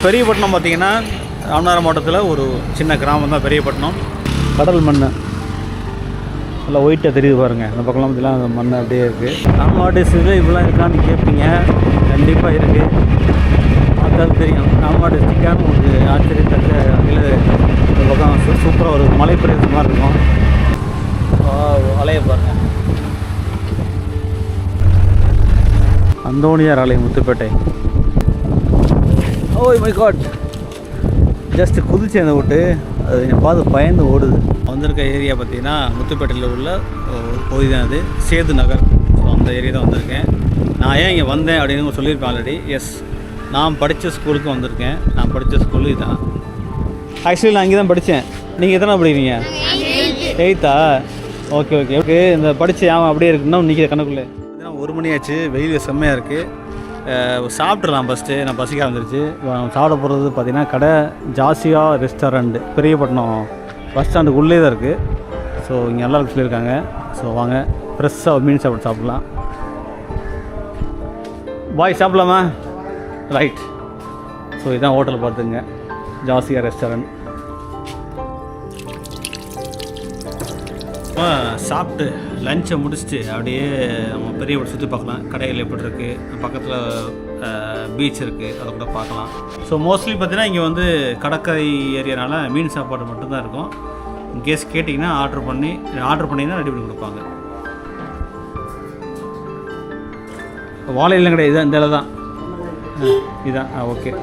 பெரியப்பட்டினம் பார்த்தீங்கன்னா ராமநாதபுரம் மாவட்டத்தில் ஒரு சின்ன கிராமம் தான் பெரியப்பட்டினம். கடல் மண் நல்லா ஒயிட்டாக தெரியுது பாருங்கள். இந்த பக்கம்லாம் பார்த்தீங்கன்னா அந்த மண் அப்படியே இருக்குது. ராமநாடு டிஸ்ட்ரிக்டில் இப்படிலாம் இருக்கான்னு கேட்பீங்க. கண்டிப்பாக இருக்குது, பார்த்தாலும் தெரியும். ராமநாடு டிஸ்ட்ரிக்டான உங்களுக்கு ஆச்சரியத்தக்க வகையில் இந்த பக்கம் சூப்பராக ஒரு மலை பிரதேசம் மாதிரி இருக்கும். அலையை பாருங்கள், அந்தோணியார் ஆலயம் Muthupettai. Oh my God, just குதிச்சு அந்த விட்டு அது என்னை பார்த்து பயந்து ஓடுது. வந்திருக்க ஏரியா பார்த்தீங்கன்னா முத்துப்பேட்டையில் உள்ள ஒரு பகுதி தான் அது, சேது நகர். ஸோ அந்த ஏரியா தான் வந்திருக்கேன். நான் ஏன் இங்கே வந்தேன் அப்படின்னு சொல்லியிருப்பேன் ஆல்ரெடி. எஸ், நான் படித்த ஸ்கூலுக்கு வந்திருக்கேன். நான் படித்த ஸ்கூலு இதுதான். ஆக்சுவலி நான் இங்கே தான் படித்தேன். நீங்கள் எத்தனை படிக்கிறீங்க? 8th. Okay okay okay. இந்த படித்த ஏன் அப்படியே இருக்குன்னா இன்றைக்கி கணக்குள்ளே 1 மணி ஆச்சு. வெயில் செம்மையாக இருக்குது. சாப்பிட்றலாம் ஃபஸ்ட்டு. நான் பசிக்க வந்துருச்சு. சாப்பிட போகிறது பார்த்திங்கன்னா கடை ஜாசியா ரெஸ்டாரண்ட்டு, பெரியப்பட்டினம் பஸ் ஸ்டாண்டுக்கு உள்ளே தான் இருக்குது. ஸோ இங்கே நல்லாருக்கு சொல்லியிருக்காங்க. ஸோ வாங்க ஃப்ரெஷ்ஷாக மீன் சாப்பிடலாம். பாய் சாப்பிடலாமா? ரைட். ஸோ இதுதான் ஹோட்டல் பார்த்துங்க, ஜாசியா ரெஸ்டாரண்ட். சாப்பிட்டு லஞ்சை முடிச்சுட்டு அப்படியே நம்ம பெரியப்பட்டி சுற்றி பார்க்கலாம். கடைகள் எப்படி இருக்குது, பக்கத்தில் பீச் இருக்குது, அதை கூட பார்க்கலாம். ஸோ மோஸ்ட்லி பார்த்தீங்கன்னா இங்கே வந்து கடற்கரை ஏரியானால மீன் சாப்பாடு மட்டும்தான் இருக்கும். இன்கேஸ் கேட்டிங்கன்னா ஆர்டர் பண்ணிங்கன்னா ரெடி பண்ணி கொடுப்பாங்க. வாழையிலாம் கிடையாது, இந்த இலை தான். இதுதான் ஓகே.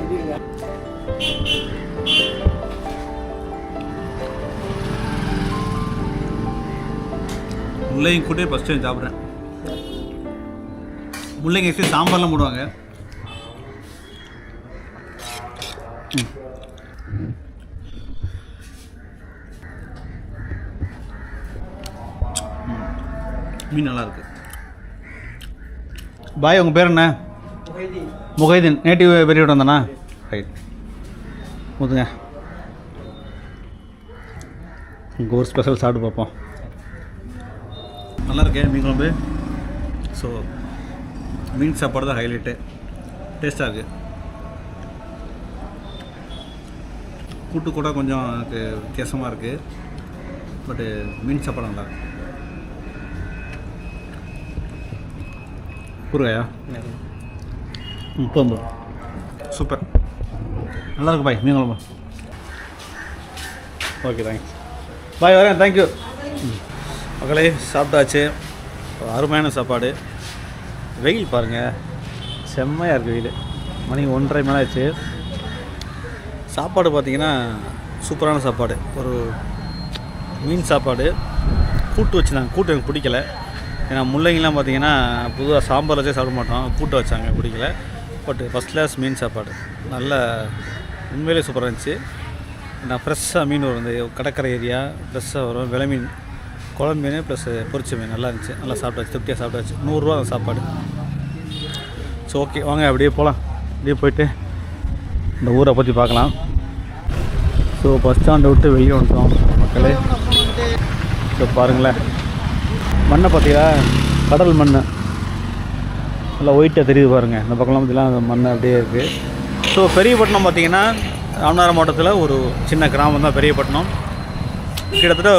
முள்ளையும் கூட ஃபஸ்ட் டைம் சாப்பிட்றேன். முள்ளைங்க ஆக்சுவலி சாம்பார்லாம் போடுவாங்க. மீன் நல்லாயிருக்கு. பாய், உங்கள் பேர் என்ன? முகைதீன். நேட்டிவ் பெரியவிட வந்தானா? ரைட். முதுங்க உங்கள் ஒரு ஸ்பெஷல் சாப்பிட்டு பார்ப்போம். நல்லா இருக்கேன் மீன் குழம்பு. ஸோ மீன் சாப்பாடு தான் ஹைலைட்டு. டேஸ்ட்டாக இருக்குது. கூட்டு கூட கொஞ்சம் எனக்கு வித்தியாசமாக இருக்குது. பட்டு மீன் சாப்பாடு நல்லா இருக்கு. கூறுகாயா? முப்பது. சூப்பர், நல்லா இருக்கு பாய் மீன் குழம்பு. Okay, thanks bye. வரேன், தேங்க்யூ. மக்களே, சாப்பிட்டாச்சு. அருமையான சாப்பாடு. வெயில் பாருங்கள், செம்மையாக இருக்குது வெயில். மணி 1:30 மேலே ஆச்சு. சாப்பாடு பார்த்திங்கன்னா சூப்பரான சாப்பாடு. ஒரு மீன் சாப்பாடு கூட்டு வச்சுருந்தாங்க. கூட்டு எனக்கு பிடிக்கல. ஏன்னா முள்ளங்கிலாம் பார்த்திங்கன்னா பொதுவாக சாம்பார் வச்சே சாப்பிட மாட்டோம். கூட்டு வச்சாங்க, பிடிக்கல. பட் ஃபஸ்ட் கிளாஸ் மீன் சாப்பாடு. நல்ல உண்மையிலே சூப்பராக இருந்துச்சு. நான் ஃப்ரெஷ்ஷாக மீன் வரும், இந்த கடற்கரை ஏரியா ஃப்ரெஷ்ஷாக வரும். விலை மீன், குழம்பு மீன் ப்ளஸ் பொரிச்ச மீன் நல்லா இருந்துச்சு. நல்லா சாப்பிட்டாச்சு, திருப்தியாக சாப்பிட்டாச்சு. 100 ரூபா அந்த சாப்பாடு. ஸோ ஓகே, வாங்க அப்படியே போகலாம். அப்படியே போயிட்டு இந்த ஊரை பற்றி பார்க்கலாம். ஸோ பஸ் ஸ்டாண்டை விட்டு வெளியே வந்துட்டோம் மக்களே. ஸோ பாருங்களேன், மண்ணை பார்த்தீங்களா? கடல் மண் நல்லா ஒயிட்டாக தெரியுது பாருங்கள். இந்த பக்கம்லாம் பார்த்தீங்கன்னா அந்த மண் அப்படியே இருக்குது. ஸோ பெரியப்பட்டினம் பார்த்திங்கன்னா ராமநாதபுரம் மாவட்டத்தில் ஒரு சின்ன கிராமம் தான் பெரியப்பட்டினம். கிட்டத்தட்ட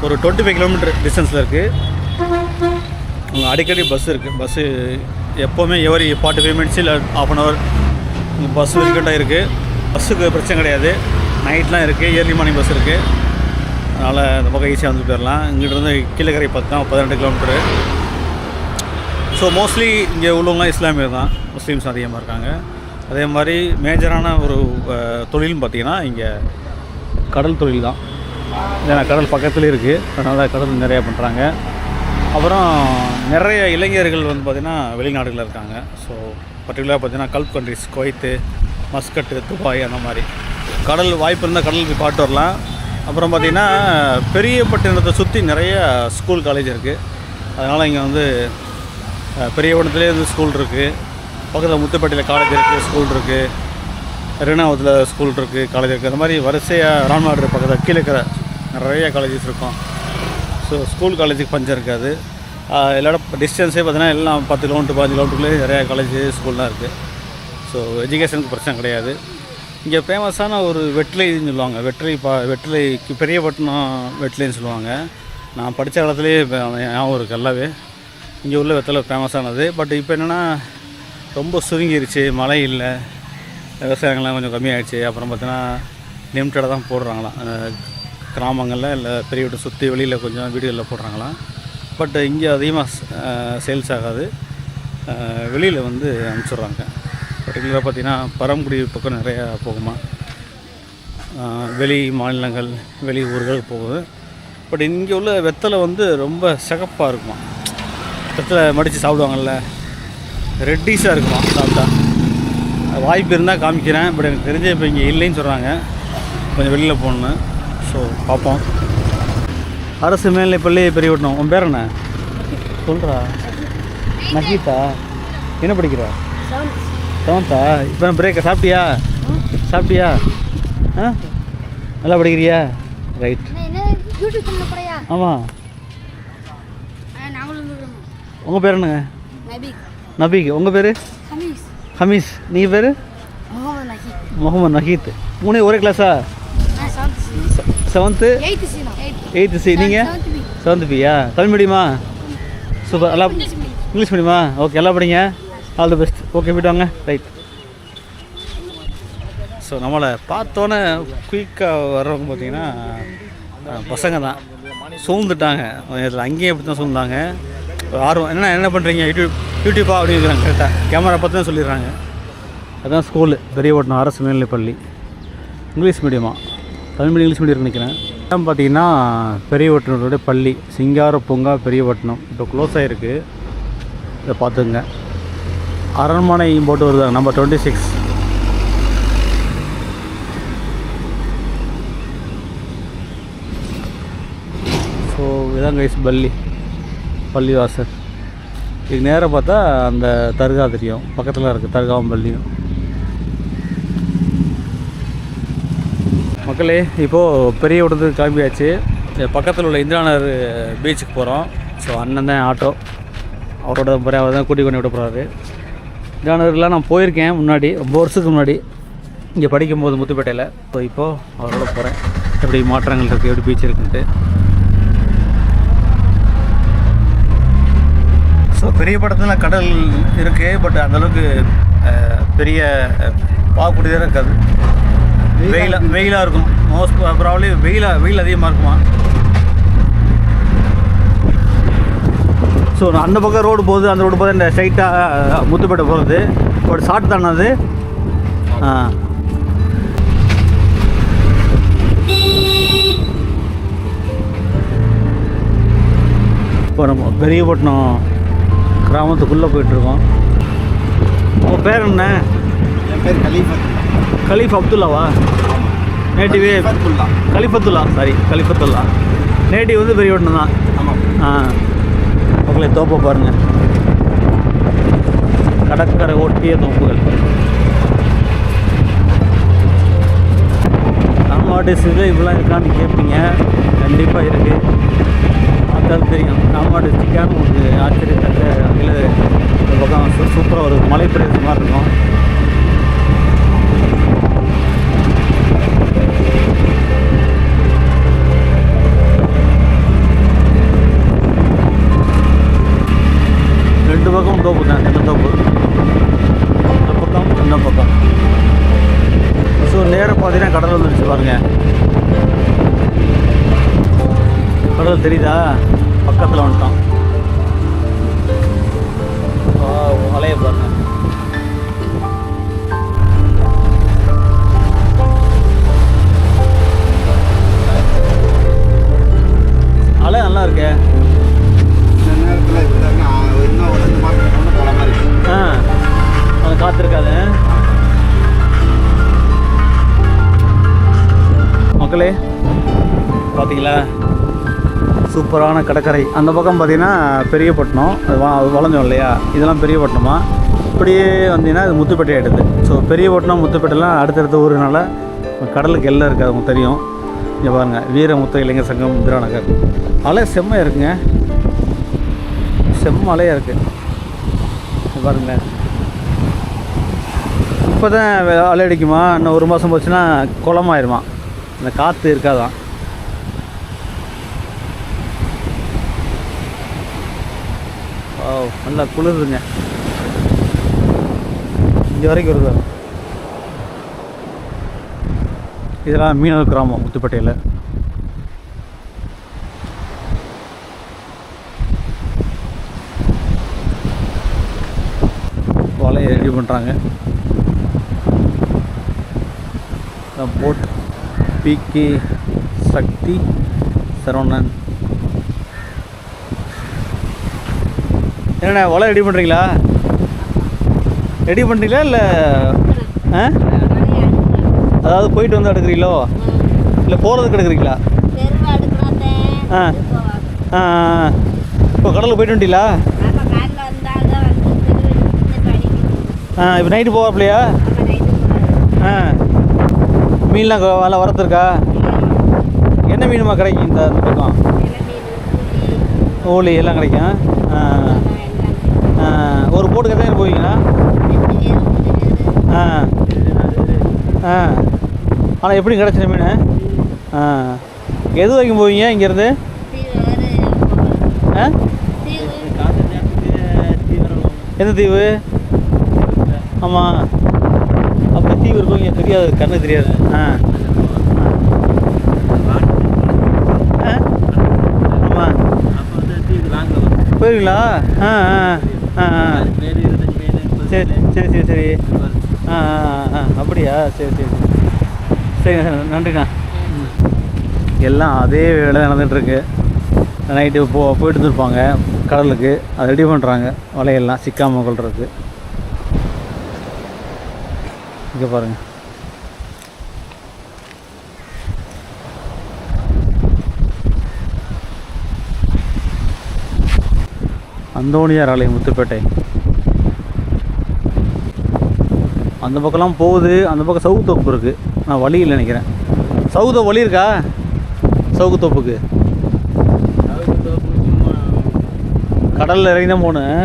ஒரு 25 கிலோமீட்டர் டிஸ்டன்ஸில் இருக்குது. அடிக்கடி பஸ் இருக்குது. பஸ்ஸு எப்போவுமே எவரி 45 மினிட்ஸ் இல்லை ½ அன் ஹவர் பஸ் விரிக்கட்டாக இருக்குது. பஸ்ஸுக்கு பிரச்சனை கிடையாது. நைட்லாம் இருக்குது, ஏர்லி மார்னிங் பஸ் இருக்குது. அதனால் இந்த பக்கம் ஈஸியாக வந்து போயிடலாம். இங்கிட்டிருந்து கீழக்கரை 12 கிலோமீட்டரு. ஸோ மோஸ்ட்லி இங்கே உள்ளவங்களாம் இஸ்லாமியர் தான், முஸ்லீம்ஸ் அதிகமாக இருக்காங்க. அதே மாதிரி மேஜரான ஒரு தொழில்னு பார்த்திங்கன்னா இங்கே கடல் தொழில் தான். ஏன்னா கடல் பக்கத்துலேயே இருக்குது, அதனால் கடல் நிறையா பண்ணுறாங்க. அப்புறம் நிறைய இளைஞர்கள் வந்து பார்த்திங்கன்னா வெளிநாடுகளில் இருக்காங்க. ஸோ பர்டிகுலராக பார்த்திங்கன்னா gulf countries, Kuwait, Muscat, Dubai, அந்த மாதிரி கடல் வாய்ப்பு இருந்தால் கடல் போய் பாட்டு வரலாம். அப்புறம் பார்த்திங்கன்னா பெரியப்பட்டினத்தை சுற்றி நிறைய ஸ்கூல் காலேஜ் இருக்குது. அதனால் இங்கே வந்து பெரியப்பட்டினத்துலேயே வந்து ஸ்கூல் இருக்குது. பக்கத்தில் முத்துப்பேட்டையில் காலேஜ் இருக்குது, ஸ்கூல் இருக்குது. ரெனாவத்தில் ஸ்கூல் இருக்குது, காலேஜ் இருக்குது. அந்த மாதிரி வரிசையாக ராமநாடு பக்கத்தில் கீழே இருக்கிற நிறைய காலேஜஸ் இருக்கும். ஸோ ஸ்கூல் காலேஜுக்கு பஞ்சம் இருக்காது. எல்லா டிஸ்டன்ஸே பார்த்தீங்கன்னா எல்லாம் 10 கிலோமீட்டர் 15 கிலோமீட்டருக்குள்ளே நிறையா காலேஜ் ஸ்கூல்லாம் இருக்குது. ஸோ எஜுகேஷனுக்கு பிரச்சனை கிடையாது. இங்கே ஃபேமஸான ஒரு வெற்றிலைன்னு சொல்லுவாங்க. வெற்றிலைக்கு பெரியப்பட்டினம் வெற்றிலைன்னு சொல்லுவாங்க. நான் படித்த காலத்துலேயே ஞாபகம் இருக்குது நல்லாவே. இங்கே உள்ள வெத்தலை ஃபேமஸானது. பட் இப்போ என்னென்னா ரொம்ப சுருங்கிருச்சு, மழை இல்லை, விவசாயங்கள்லாம் கொஞ்சம் கம்மியாகிடுச்சு. அப்புறம் பார்த்தீங்கன்னா லிமிட்டடாக தான் போடுறாங்களாம் கிராமங்களில், இல்லை பெரிய வீட்டை சுற்றி வெளியில் கொஞ்சம் வீடுகளில் போடுறாங்களாம். பட் இங்கே அதிகமாக சேல்ஸ் ஆகாது, வெளியில் வந்து அனுப்பிச்சிட்றாங்க. பர்டிகுலராக பார்த்திங்கன்னா பரமக்குடி பக்கம் நிறையா போகுமா, வெளி மாநிலங்கள் வெளி ஊர்களுக்கு போகுது. பட் இங்கே உள்ள வெத்தலை வந்து ரொம்ப சிகப்பாக இருக்குமா. வெத்தலை மடித்து சாப்பிடுவாங்கள்ல, ரெட்டிஸாக இருக்குமா சாப்பிட்டா. வாய்ப்பு இருந்தால் காமிக்கிறேன். பட் எனக்கு தெரிஞ்ச இப்போ இங்கே இல்லைன்னு சொல்கிறாங்க, கொஞ்சம் வெளியில் போகணுன்னு. ஸோ பார்ப்போம். அரசு மேல்நிலைப்பள்ளி பெரியப்பட்டினம். உன் பேர் என்ன சொல்கிறா? நகீதா. என்ன படிக்கிற? 7th. இப்போ பிரேக்கை சாப்பிட்டியா? நல்லா படிக்கிறியா? ரைட். ஆமாம். உங்கள் பேர் என்னங்க? நபீக். உங்கள் பேர்? ஹமீஸ். நீங்கள் பேர்? முகமது நகீத். 3 ஒரே கிளாஸா? 7th 8th C. நீங்கள் 7th Bயா? தமிழ் மீடியமா? சூப்பர். எல்லாம் இங்கிலீஷ் மீடியமா? ஓகே, எல்லாம் படிங்க. All the best. ஓகே, போய்ட்டு வாங்க. ரைட். ஸோ நம்மளை பார்த்தோன்னே குயிக்காக வர்றவங்க பார்த்திங்கன்னா பசங்க தான். சூழ்ந்துட்டாங்க அங்கேயும் எப்படி தான் சூழ்ந்தாங்க. ஆர்வம் என்ன பண்ணுறீங்க? யூடியூப்பா அப்படின்னு இருக்கிறாங்க. கரெக்டாக கேமரா பார்த்து தான் சொல்லிடுறாங்க. அதுதான் ஸ்கூலு, பெரியப்பட்டினம் அரசு மேல்நிலைப்பள்ளி. இங்கிலீஷ் மீடியமா? தமிழ் மீடியம் இங்கிலீஷ் மீடியம் நினைக்கிறேன். பார்த்திங்கன்னா பெரியப்பட்டினத்தோடைய பள்ளி சிங்கார பூங்கா பெரியப்பட்டினம் இப்போ க்ளோஸ் ஆகிருக்கு. இதை பார்த்துங்க. அரண்மனை போட்டு வருதாங்க. நம்பர் 26. ஸோ இதான் கைஸ் பள்ளிவாசல். இதுக்கு நேராக பார்த்தா அந்த தர்கா தெரியும், பக்கத்தில் இருக்குது தர்காவும் பள்ளியும். மக்களே, இப்போது பெரிய விடத்துக்கு கிளம்பியாச்சு. பக்கத்தில் உள்ள இந்திரா நகர் பீச்சுக்கு போகிறோம். ஸோ அண்ணன் தான் ஆட்டோ, அவரோட அவர் தான் கூட்டி கொண்டு விட போகிறாரு. இந்திரா நகர்லாம் நான் போயிருக்கேன் முன்னாடி, ரொம்ப வருஷத்துக்கு முன்னாடி இங்கே படிக்கும்போது முத்துப்பேட்டையில். ஸோ இப்போது அவரோட போகிறேன். எப்படி மாற்றங்கள் இருக்குது, எப்படி பீச் இருக்குன்ட்டு. ஸோ பெரியப்பட்டினத்தில் கடல் இருக்குது, பட் அந்தளவுக்கு பெரிய பார்க்கக்கூடியதாக இருக்காது. வெயிலாக இருக்கும். மோஸ்ட் ப்ராப்ளி வெயில் அதிகமாக இருக்குமா. ஸோ நான் அந்த பக்கம் ரோடு போகுது, அந்த ரோடு போது இந்த ஸ்ட்ரைட்டாக முத்துப்பேட்டை போகிறது. ஒரு ஷார்ட் தானே அது. இப்போ நம்ம பெரியப்பட்டினம் கிராமத்துக்குள்ளே போயிட்டுருக்கோம். உங்கள் பேர் என்ன? என் பேர் கலீஃப் அப்துல்லாவா? நேட்டிவே கலிஃபத்துல்லா. சாரி, கலிஃபத்துல்லா. நேட்டிவ் வந்து பெரியப்பட்டினம் தான். ஆமாம். மக்களே, தோப்பை பாருங்கள். கடற்கரை ஒட்டிய தோப்புகள். நம்மளுடைய சிலை இப்படிலாம் இருக்கான்னு கேட்பீங்க. கண்டிப்பாக இருக்குது, பார்த்தாலும் தெரியும். நம்மளுடைய டிஸ்ட்ரிக்டான ஒரு ஆச்சரியத்தக்க அதில் இந்த பக்கம் சூப்பராக ஒரு மலை பிரதேசம் மாதிரி இருக்கும். ரெண்டு பக்கம் தோப்பு தான், இந்த தோப்பு இந்த பக்கம் இந்த பக்கம். ஸோ நேராக பார்த்தீங்கன்னா கடல் வந்துடுச்சு பாருங்கள். கடல் தெரியுதா? பக்கத்தில் வந்துட்டோம். மலையை பாருங்க. அலை நல்லா இருக்கே. அது காத்திருக்காது. மக்களே, பார்த்தீங்களா சூப்பரான கடற்கரை. அந்த பக்கம் பார்த்தீங்கன்னா பெரியப்பட்டினம், அது வளைஞ்சோம் இல்லையா, இதெல்லாம் பெரியப்பட்டினமா. இப்படியே வந்தீங்கன்னா இது முத்துப்பேட்டை ஆகிடுது. ஸோ பெரியப்பட்டினம் முத்துப்பேட்டைலாம் அடுத்தடுத்த ஊருனால கடலுக்கு எல்லாம் இருக்குது, அவங்க தெரியும். இங்கே பாருங்கள், வீரமுத்து இளைஞர் சங்கம் இந்திரா நகர். அலை செம்மையாக இருக்குங்க, செம்ம அலையாக இருக்குது பாருங்கள். இப்போ தான் அலை அடிக்குமா, இன்னும் 1 மாதம் போச்சுன்னா குளமாயிருமா, இந்த காற்று இருக்காதான். ஓ நல்லா குளிருதுங்க, இங்கே வரைக்கும் வருது. இதெல்லாம் மீனவர் கிராமம் முத்துப்பேட்டையில். வலையை ரெடி பண்ணுறாங்க. போட் பிகே சக்தி சரவணன். என்னண்ணா வலை ரெடி பண்ணுறீங்களா? ரெடி பண்ணுறீங்களா இல்லை அதாவது போயிட்டு வந்து எடுக்கிறீங்களோ இல்லை போகிறதுக்கு எடுக்கிறீங்களா? ஆ ஆ இப்போ கடலுக்கு போயிட்டு வந்துட்டீங்களா? இப்போ நைட்டு போவாப்லையா? மீன்லாம் வேலை வரத்துருக்கா? என்ன மீனுமா கிடைக்கும் இந்த பக்கம்? ஓலி எல்லாம் கிடைக்கும். ஒரு போட்டுக்கு எத்தனை பேர் போவீங்களா? ஆனால் எப்படி கிடச்சின மீன்? எது வரைக்கும் போவீங்க இங்கேருந்து? எந்த தீவு? ஆமாம், அப்படி தீவு இருக்கும் இங்கே தெரியாது, கண்ணு தெரியாது. ஆமாம் போயிருங்களா? சரி சரி சரி சரி. அப்படியா? சரி சரி சரி நன்றிண்ணா. எல்லாம் அதே வேலை நடந்துகிட்ருக்கு. நைட்டு போயிட்டு இருப்பாங்க கடலுக்கு, அதை ரெடி பண்ணுறாங்க வலையெல்லாம் சிக்காமல் கொள்றதுக்கு. இங்கே பாருங்கள், அந்தோணியார் ஆலயம் முத்துப்பேட்டை. அந்த பக்கம்லாம் போகுது. அந்த பக்கம் சவுக்கு தோப்பு இருக்குது. நான் வழி இல்லை நினைக்கிறேன். சவுக்கு தோப்பு வழி இருக்கா? சவுக்கு தோப்புக்கு கடலில் இறங்கி தான் போகணும்.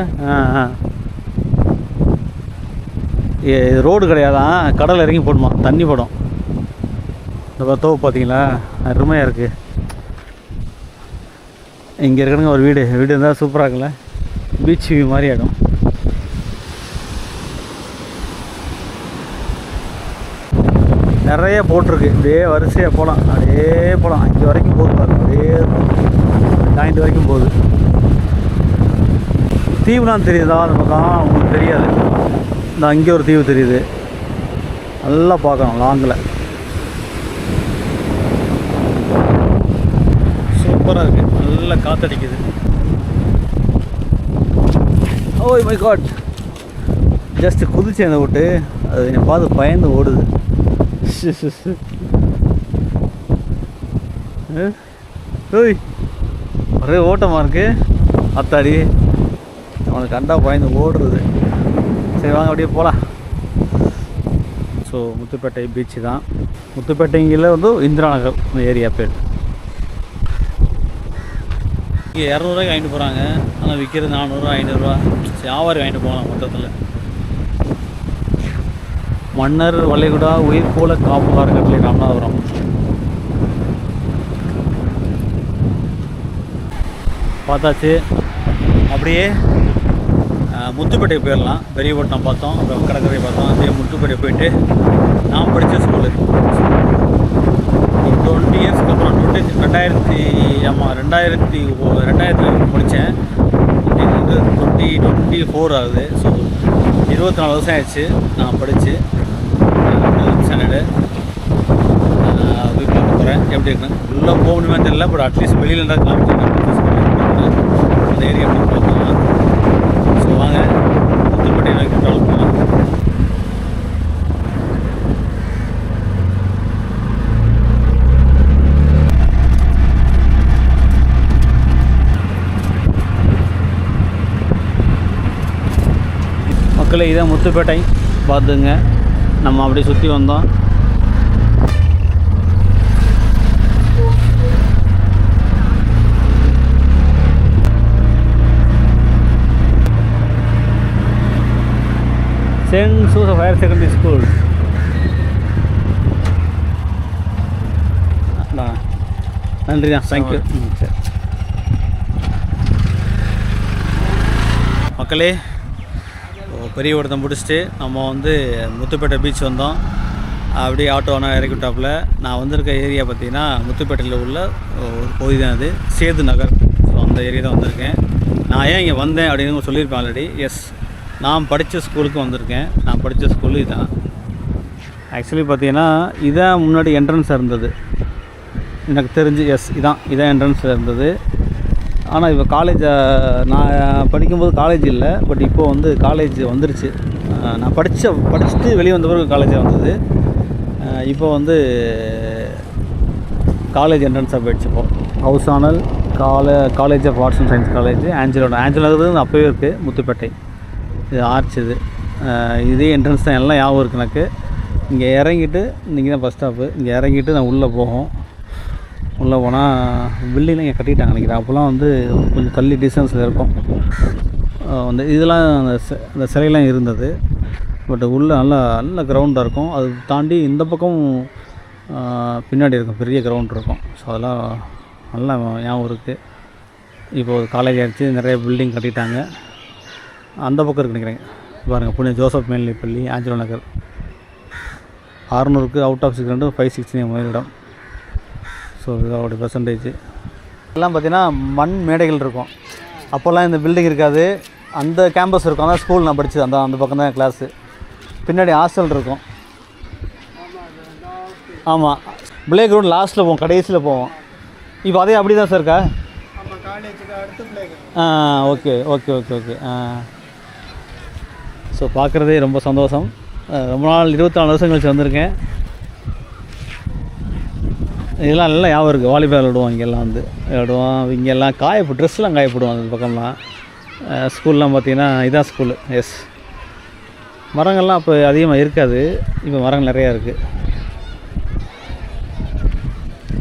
இது ரோடு கிடையாதான், கடலில் இறங்கி போடணுமா, தண்ணி படம். இந்த தோப்பு பார்த்தீங்களா, அருமையாக இருக்குது. இங்கே இருக்கணுங்க ஒரு வீடு இருந்தால் சூப்பராக இருக்குல்ல, பீச் வியூ மாதிரி ஆகிடும். நிறைய போட்டிருக்கு, அப்படியே வரிசையாக போகலாம், அப்படியே போகலாம். இங்கே வரைக்கும் போகுது பாருங்க, அப்படியே ஜாயிண்ட் வரைக்கும் போகுது. தீவுலாம் தெரியுதா அந்த பக்கம்? உங்களுக்கு தெரியாது. இந்த அங்கே ஒரு தீவு தெரியுது, நல்லா பார்க்கணும் லாங்கில். சூப்பராக இருக்குது, நல்லா காற்றடிக்குது. ஓ மை காட், ஜஸ்ட் குதிச்சு அந்த விட்டு அது என்னை பார்த்து பயந்து ஓடுது. ஓய் ஒரே ஓட்டமாக இருக்குது, அத்தாடி அவனுக்கு கண்டா பயந்து ஓடுறது. சரி வாங்க அப்படியே போகலாம். ஸோ முத்துப்பேட்டை பீச்சு தான். முத்துப்பேட்டைங்கில் வந்து இந்திரா நகர் இந்த ஏரியா பேர். இங்கே 200ரூவாய்க்கு வாங்கிட்டு போகிறாங்க, ஆனால் விற்கிறது 400 500 வியாபாரி வாங்கிட்டு போகலாம் மொத்தத்தில். மன்னர் வளைகுடா உயிர் போல காப்புகார் கட்டளை ராமநாதபுரம். பார்த்தாச்சு. அப்படியே முத்துப்பேட்டை போயிடலாம். பெரியபட்டினம் பார்த்தோம், அப்புறம் கடற்கரை பார்த்தோம். அப்படியே முத்துப்பேட்டை போயிட்டு நான் படித்த ஸ்கூலு 20 இயர்ஸ்க்கு அப்புறம் 2000 முடித்தேன். 2024 ஆகுது. ஸோ 24 வருஷம் ஆயிடுச்சு நான் படித்து. ஸ்டாண்டர்டு போய் பார்க்க போகிறேன் எப்படி இருக்குன்னு. உள்ளே போகணுமே தெரியல, பட் அட்லீஸ்ட் வெளியில் இருந்தால் காமிச்சு அந்த ஏரியா எப்படி பார்க்கலாம். ஸோ வாங்க முத்துப்பேட்டை நோக்கி ட்ராவல் பண்ணலாம். மக்களே இதான் முத்துப்பேட்டை பார்த்துங்க. நம்ம அப்படியே சுற்றி வந்தோம். Saint Joseph higher secondary school. நன்றிண்ணா, தேங்க்யூ. சரி மக்களே, பெரிய ஒருத்தன் முடிச்சுட்டு நம்ம வந்து முத்துப்பேட்டை பீச் வந்தோம். அப்படியே ஆட்டோ வேணா இறக்கி விட்டாப்புல. நான் வந்திருக்க ஏரியா பார்த்திங்கன்னா முத்துப்பேட்டையில் உள்ள ஒரு பகுதி தான் அது, சேது நகர். ஸோ அந்த ஏரியா தான் வந்திருக்கேன். நான் ஏன் இங்கே வந்தேன் அப்படின்னு சொல்லியிருப்பேன் ஆல்ரெடி. எஸ், நான் படித்த ஸ்கூலுக்கு வந்திருக்கேன். நான் படித்த ஸ்கூலு இதுதான். ஆக்சுவலி பார்த்தீங்கன்னா இதான் முன்னாடி என்ட்ரன்ஸாக இருந்தது எனக்கு தெரிஞ்சு. எஸ், இதான் என்ட்ரன்ஸில் இருந்தது. ஆனால் இப்போ காலேஜ், நான் படிக்கும்போது காலேஜ் இல்லை, பட் இப்போது வந்து காலேஜ் வந்துருச்சு. நான் படிச்சுட்டு வெளியே வந்த பிறகு காலேஜாக வந்தது. இப்போ வந்து காலேஜ் என்ட்ரன்ஸாக போயிடுச்சு. இப்போ ஹவுஸ் ஆனல் college of arts and science college ஆஞ்சலோட அப்போவே இருக்குது. முத்துப்பேட்டை இது ஆர்ச். இதே என்ட்ரன்ஸ் தான், எல்லாம் ஞாபகம் இருக்குது எனக்கு. இங்கே இறங்கிட்டு இன்றைக்கி தான் பஸ் ஸ்டாப்பு. இங்கே இறங்கிட்டு நான் உள்ளே போனால் பில்டிங்லாம் இங்கே கட்டிட்டாங்க நினைக்கிறேன். அப்போல்லாம் வந்து கொஞ்சம் தள்ளி டிஸ்டன்ஸில் இருக்கும். வந்து இதெல்லாம் அந்த சிலையெல்லாம் இருந்தது. பட் உள்ளே நல்ல கிரவுண்டாக இருக்கும். அது தாண்டி இந்த பக்கம் பின்னாடி இருக்கும், பெரிய கிரவுண்ட் இருக்கும். ஸோ அதெல்லாம் நல்லா ஞாபகம் இருக்குது. இப்போது காலேஜ் ஆகிடுச்சு, நிறைய பில்டிங் கட்டிட்டாங்க. அந்த பக்கம் இருக்கு நினைக்கிறேன். பாருங்கள், புனித ஜோசப் மேல்நிலைப் பள்ளி, ஆஞ்சலோ நகர். 600க்கு அவுட் ஆஃப் 600 560 முதலிடம். ஸோ இதோடைய பர்சன்டேஜ் எல்லாம் பார்த்திங்கன்னா மண் மேடைகள் இருக்கும். அப்போல்லாம் இந்த பில்டிங் இருக்காது. அந்த கேம்பஸ் இருக்கும். அதான் ஸ்கூல் நான் படித்தது. அந்த பக்கம் தான் கிளாஸு. பின்னாடி ஹாஸ்டல் இருக்கும். ஆமாம், பிளே கிரவுண்ட் லாஸ்ட்டில் போவோம், கடைசியில் போவோம். இப்போ அதே அப்படி தான் சார் இருக்கா? ஓகே. ஸோ பார்க்குறதே ரொம்ப சந்தோஷம். ரொம்ப நாள் 24 வருஷம் கழிச்சு வந்திருக்கேன். இதெல்லாம் நல்லா ஞாபகம் இருக்குது. வாலிபால் விடுவோம், இங்கெல்லாம் வந்து விடுவோம். இங்கெல்லாம் ட்ரெஸ்லாம் காயப்படுவோம். அந்த பக்கம்லாம் ஸ்கூல்லாம் பார்த்திங்கன்னா இதான் ஸ்கூலு. எஸ், மரங்கள்லாம் அப்போ அதிகமாக இருக்காது. இப்போ மரங்கள் நிறையா இருக்குது.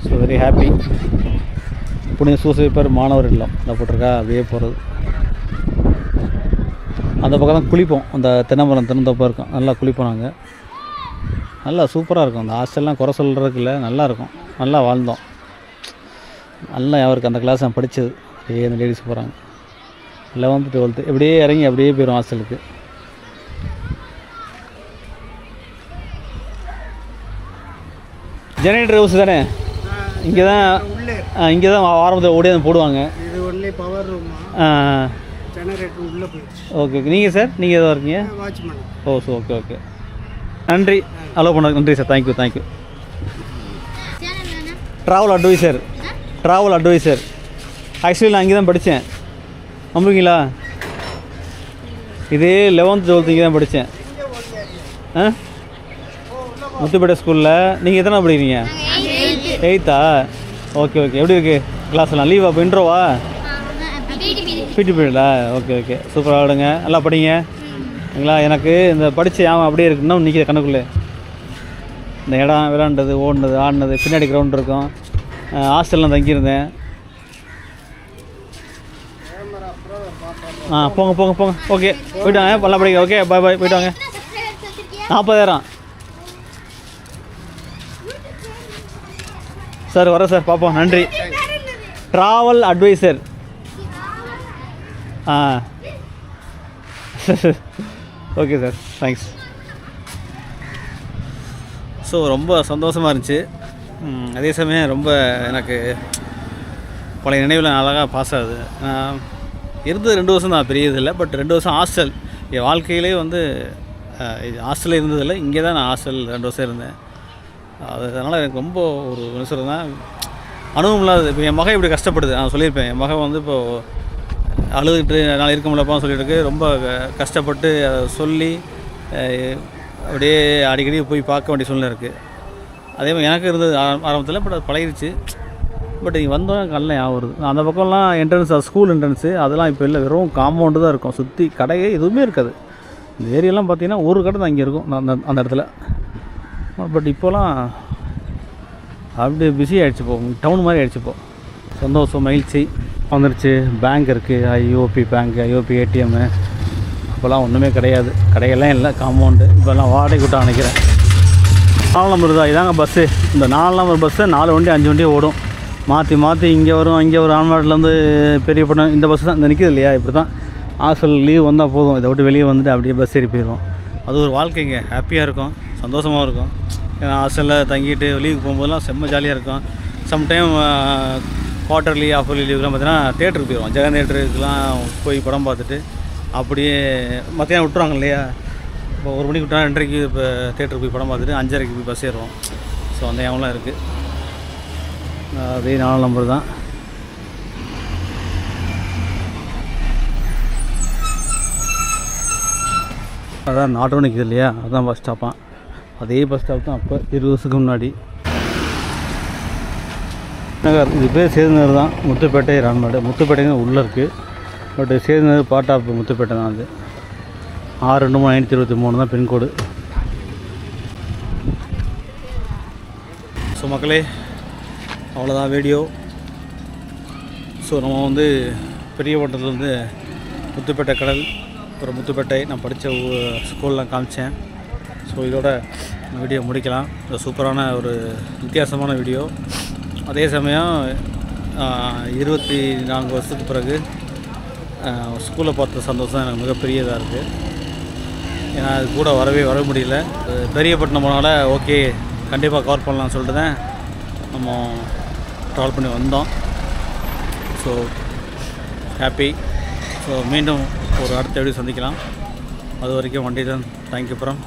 So very happy. புனித சூசைப்பர் மாணவர் இல்லம் இந்த போட்டிருக்கா, அப்படியே போகிறது. அந்த பக்கம் தான் குளிப்போம். அந்த தென்னமரம் தென்னந்தோப்பாக இருக்கும், நல்லா குளிப்போம் நாங்கள். நல்லா சூப்பராக இருக்கும். அந்த ஹாஸ்டல்லாம் குறை சொல்கிறதுக்கு இல்லை, நல்லாயிருக்கும். நல்லா வாழ்ந்தோம். நல்லா அவருக்கு அந்த கிளாஸ் நான் படித்தது. அப்படியே அந்த லேடிஸ் போகிறாங்க 11th 12th இப்படியே இறங்கி அப்படியே போயிடும் ஹாஸ்டலுக்கு. ஜெனரேட்டர் ஹவுஸ் தானே? இங்கே தான் ஆரம்பத்தில் ஓடியாந்து போடுவாங்க. இது ஒன்லி பவர் ரூம். ஜெனரேட்டர் உள்ளே போயிடுச்சு. ஓகே. நீங்கள் சார், நீங்கள் எதாவது இருக்கீங்க? வாட்ச்மேன். ஓகே. நன்றி, அலோவ் பண்ண நன்றி சார். தேங்க்யூ. Travel adviser. ஆக்சுவலி நான் இங்கே தான் படித்தேன். நம்புவீங்களா? இதே 11th 12th இங்கே தான் படித்தேன். முத்துப்பேட்டை ஸ்கூலில். நீங்கள் எத்தனை படிக்கிறீங்க? 8th. ஓகே. எப்படி இருக்குது கிளாஸ்லாம்? லீவா? இப்போ இன்ட்ரோவா? பிடி பீரியடா? ஓகே. சூப்பராக ஆடுங்க, நல்லா படிங்க. சரிங்களா? எனக்கு இந்த படித்த ஞாபகம் அப்படியே இருக்குன்னா நிற்கிற கணக்குள்ளே. இந்த இடம் விளாண்டது, ஓடினது, ஆடினது. பின்னாடி கிரவுண்ட் இருக்கும். ஹாஸ்டலில் தங்கியிருந்தேன். போங்க. ஓகே, போய்ட்டு வாங்க. நல்லா படிக்க. Okay, bye. போய்ட்டு வாங்க. 40,000 சார். வரேன் சார், பார்ப்போம். நன்றி. Travel adviser. Okay sir, thanks. So ரொம்ப சந்தோஷமாக இருந்துச்சு. அதே சமயம் ரொம்ப எனக்கு பழைய நினைவில் அழகாக பாஸ் ஆகுது. நான் இருந்தது 2 வருஷம் தான், பெரிய இதில்லை. பட் 2 வருஷம் ஹாஸ்டல். என் வாழ்க்கையிலே வந்து ஹாஸ்டலில் இருந்ததில்லை. இங்கே தான் நான் ஹாஸ்டல் 2 வருஷம் இருந்தேன். அதனால் எனக்கு ரொம்ப ஒரு என்ன சொல்கிறதுனா அனுபவம் இல்லாதது. இப்போ என் மகன் இப்படி கஷ்டப்படுது. நான் சொல்லியிருப்பேன், என் மகன் வந்து இப்போது அழுதுட்டு என்னால் இருக்க முடியலப்பான்னு சொல்லிட்டு ரொம்ப கஷ்டப்பட்டு அதை சொல்லி அப்படியே அடிக்கடி போய் பார்க்க வேண்டிய சூழ்நிலை இருக்குது. அதே மாதிரி எனக்கு இருந்தது ஆரம்பத்தில். பட் அது பழகிடுச்சு. பட் இங்கே வந்தோம் கல்ல ஞாபகம் வருது. அந்த பக்கம்லாம் என்ட்ரன்ஸ், ஸ்கூல் என்ட்ரன்ஸு அதெல்லாம் இப்போ இல்லை. வெறும் காம்பவுண்டு தான் இருக்கும். சுற்றி கடையே எதுவுமே இருக்காது. இந்த ஏரியாலாம் பார்த்திங்கன்னா ஒரு கடை தான் இங்கே இருக்கும் அந்த இடத்துல. பட் இப்போலாம் அப்படியே பிஸி ஆகிடுச்சு. டவுன் மாதிரி ஆகிடுச்சு. சந்தோஷம், மகிழ்ச்சி வந்துருச்சு. பேங்க் இருக்குது, ஐஓபி பேங்க், ஐஓபி ஏடிஎம்மு, இப்போலாம் ஒன்றுமே கிடையாது, கடையெல்லாம் இல்லை, காம்பவுண்டு இப்போல்லாம் வாடகை விட்டு நினைக்கிறேன். 4 நம்பர் தான் இதாங்க பஸ்ஸு. இந்த 4 நம்பர் பஸ்ஸு 4 வண்டி 5 வண்டி ஓடும், மாற்றி மாற்றி இங்கே வரும், இங்கே ஒரு ஆன்மாட்டிலேருந்து பெரியப்பட்டினம். இந்த பஸ்ஸு தான் இந்த நிற்கிது இல்லையா, இப்படி தான் ஹாஸ்டல் லீவ் வந்தால் போதும், இதை விட்டு வெளியே வந்துட்டு அப்படியே பஸ் ஏறி போயிடுவோம். அது ஒரு வாழ்க்கைங்க, ஹாப்பியாக இருக்கும், சந்தோஷமாக இருக்கும். ஏன்னா ஹாஸ்டலில் தங்கிட்டு லீவுக்கு போகும்போதெல்லாம் செம்ம ஜாலியாக இருக்கும். சம்டைம் குவார்ட்டர்லி ஹாஃபர்லி லீவுக்குலாம் பார்த்தீங்கன்னா தேட்டருக்கு போயிடுவோம். ஜெகன் தேட்டருக்குலாம் போய் படம் பார்த்துட்டு அப்படியே மத்தியானம் விட்டுருவாங்க இல்லையா, இப்போ 1 மணிக்கு விட்டா 2:30க்கு இப்போ தேட்டருக்கு போய் படம் பார்த்துட்டு 5:30க்கு போய் பஸ் ஏறுவோம். ஸோ அந்த ஞாபகம்லாம் இருக்குது. அதே 4 நம்பர் தான். அதான் ஆட்டோ நிற்கிது இல்லையா, அதுதான் பஸ் ஸ்டாப்பான். அதே பஸ் ஸ்டாப் தான் அப்போ 20 வருஷத்துக்கு முன்னாடி. நகர் இது பேர் சேதுநகர் தான், முத்துப்பேட்டை ராம்நாடு. முத்துப்பேட்டைங்க உள்ளே இருக்குது, பட் சேதுநகர் பார்ட் ஆஃப் முத்துப்பேட்டை தான். அது 62323 தான் பின்கோடு. ஸோ மக்களே, அவ்வளோதான் வீடியோ. ஸோ நம்ம வந்து பெரியப்பட்டினத்துலேருந்து முத்துப்பேட்டை கடல், அப்புறம் முத்துப்பேட்டை நான் படித்த ஸ்கூல்லாம் காமிச்சேன். ஸோ இதோட வீடியோ முடிக்கலாம். சூப்பரான ஒரு வித்தியாசமான வீடியோ. அதே சமயம் 24 வருஷத்துக்கு பிறகு ஸ்கூலை பார்த்த சந்தோஷம் எனக்கு மிகப்பெரியதாக இருக்குது. ஏன்னா அது கூட வர முடியல. பெரியப்பட்டினம் போனால ஓகே கண்டிப்பாக கவர் பண்ணலாம்னு சொல்லிட்டு தான் நம்ம ட்ராவல் பண்ணி வந்தோம். So happy. ஸோ மீண்டும் ஒரு அடுத்த வீடியோ சந்திக்கலாம். அது வரைக்கும் வண்டி தான். தேங்க்யூ. அப்புறம்